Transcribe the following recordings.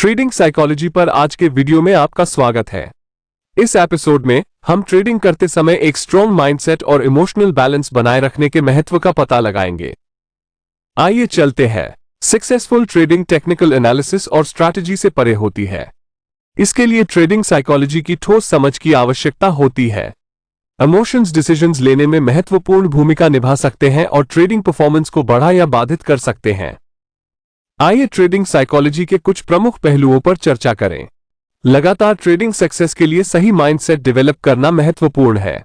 Trading psychology पर आज के वीडियो में आपका स्वागत है। इस एपिसोड में हम ट्रेडिंग करते समय एक स्ट्रॉन्ग माइंडसेट और इमोशनल बैलेंस बनाए रखने के महत्व का पता लगाएंगे। आइए चलते हैं। सक्सेसफुल ट्रेडिंग टेक्निकल एनालिसिस और स्ट्रैटेजी से परे होती है। इसके लिए ट्रेडिंग साइकोलॉजी की ठोस समझ की आवश्यकता होती है। इमोशंस डिसीजंस लेने में महत्वपूर्ण भूमिका निभा सकते हैं और ट्रेडिंग परफॉर्मेंस को बढ़ा या बाधित कर सकते हैं। आइए ट्रेडिंग साइकोलॉजी के कुछ प्रमुख पहलुओं पर चर्चा करें। लगातार ट्रेडिंग सक्सेस के लिए सही माइंडसेट डेवलप करना महत्वपूर्ण है।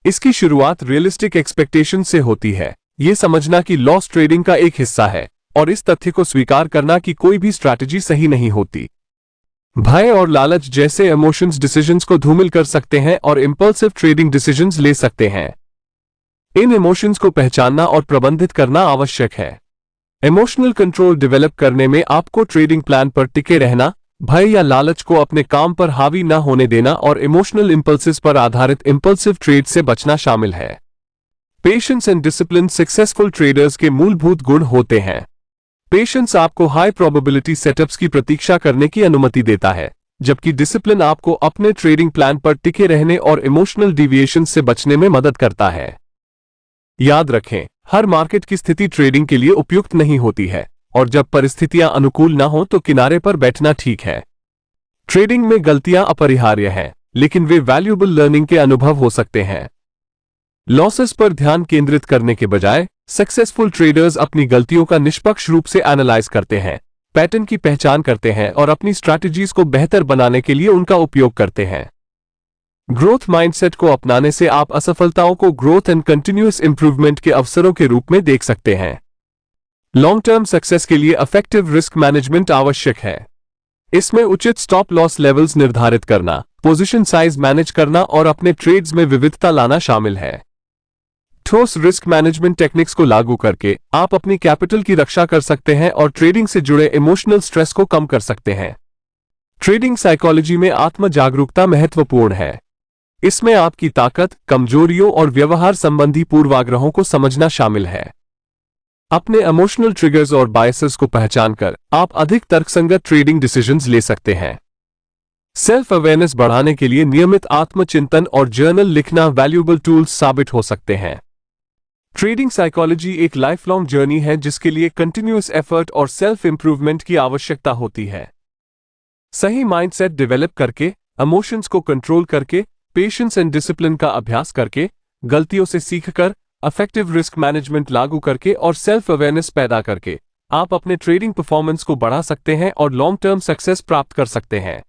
इसकी शुरुआत रियलिस्टिक एक्सपेक्टेशन से होती है। यह समझना कि लॉस ट्रेडिंग का एक हिस्सा है और इस तथ्य को स्वीकार करना कि कोई भी स्ट्रैटेजी सही नहीं होती। भय और लालच जैसे इमोशंस डिसीजंस को धूमिल कर सकते हैं और इंपल्सिव ट्रेडिंग डिसीजंस ले सकते हैं। इन इमोशंस को पहचानना और प्रबंधित करना आवश्यक है। इमोशनल कंट्रोल डेवलप करने में आपको ट्रेडिंग प्लान पर टिके रहना, भय या लालच को अपने काम पर हावी न होने देना और इमोशनल इंपल्सेस पर आधारित इंपल्सिव ट्रेड से बचना शामिल है। Patience and discipline successful traders के मूलभूत गुण होते हैं। पेशेंस आपको हाई प्रोबेबिलिटी सेटअप्स की प्रतीक्षा करने की अनुमति देता है, जबकि डिसिप्लिन आपको अपने ट्रेडिंग प्लान पर टिके रहने और इमोशनल डिविएशन से बचने में मदद करता है। याद रखें, हर मार्केट की स्थिति ट्रेडिंग के लिए उपयुक्त नहीं होती है और जब परिस्थितियां अनुकूल न हो तो किनारे पर बैठना ठीक है। ट्रेडिंग में गलतियां अपरिहार्य हैं, लेकिन वे वैल्यूएबल लर्निंग के अनुभव हो सकते हैं। लॉसेस पर ध्यान केंद्रित करने के बजाय सक्सेसफुल ट्रेडर्स अपनी गलतियों का निष्पक्ष रूप से एनालाइज करते हैं, पैटर्न की पहचान करते हैं और अपनी स्ट्रैटेजीज को बेहतर बनाने के लिए उनका उपयोग करते हैं। ग्रोथ माइंडसेट को अपनाने से आप असफलताओं को ग्रोथ एंड कंटिन्यूअस इंप्रूवमेंट के अवसरों के रूप में देख सकते हैं। लॉन्ग टर्म सक्सेस के लिए इफेक्टिव रिस्क मैनेजमेंट आवश्यक है। इसमें उचित स्टॉप लॉस लेवल्स निर्धारित करना, पोजीशन साइज मैनेज करना और अपने ट्रेड्स में विविधता लाना शामिल है। ठोस रिस्क मैनेजमेंट टेक्निक्स को लागू करके आप अपनी कैपिटल की रक्षा कर सकते हैं और ट्रेडिंग से जुड़े इमोशनल स्ट्रेस को कम कर सकते हैं। ट्रेडिंग साइकोलॉजी में आत्म जागरूकता महत्वपूर्ण है। इसमें आपकी ताकत, कमजोरियों और व्यवहार संबंधी पूर्वाग्रहों को समझना शामिल है। अपने इमोशनल ट्रिगर्स और बायसेस को पहचानकर आप अधिक तर्कसंगत ट्रेडिंग डिसीजंस ले सकते हैं। सेल्फ अवेयरनेस बढ़ाने के लिए नियमित आत्मचिंतन और जर्नल लिखना वैल्यूएबल टूल्स साबित हो सकते हैं। ट्रेडिंग साइकोलॉजी एक लाइफ लॉन्ग जर्नी है जिसके लिए कंटिन्यूअस एफर्ट और सेल्फ इंप्रूवमेंट की आवश्यकता होती है। सही माइंडसेट डेवलप करके, इमोशंस को कंट्रोल करके, पेशेंस एंड डिसिप्लिन का अभ्यास करके, गलतियों से सीखकर, इफेक्टिव रिस्क मैनेजमेंट लागू करके और सेल्फ अवेयरनेस पैदा करके आप अपने ट्रेडिंग परफॉर्मेंस को बढ़ा सकते हैं और लॉन्ग टर्म सक्सेस प्राप्त कर सकते हैं।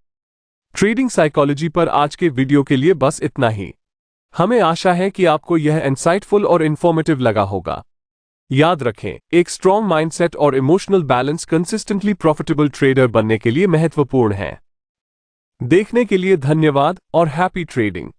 ट्रेडिंग साइकोलॉजी पर आज के वीडियो के लिए बस इतना ही। हमें आशा है कि आपको यह इंसाइटफुल और इंफॉर्मेटिव लगा होगा। याद रखें, एक स्ट्रॉन्ग माइंडसेट और emotional balance consistently profitable trader बनने के लिए महत्वपूर्ण है। देखने के लिए धन्यवाद और हैप्पी ट्रेडिंग।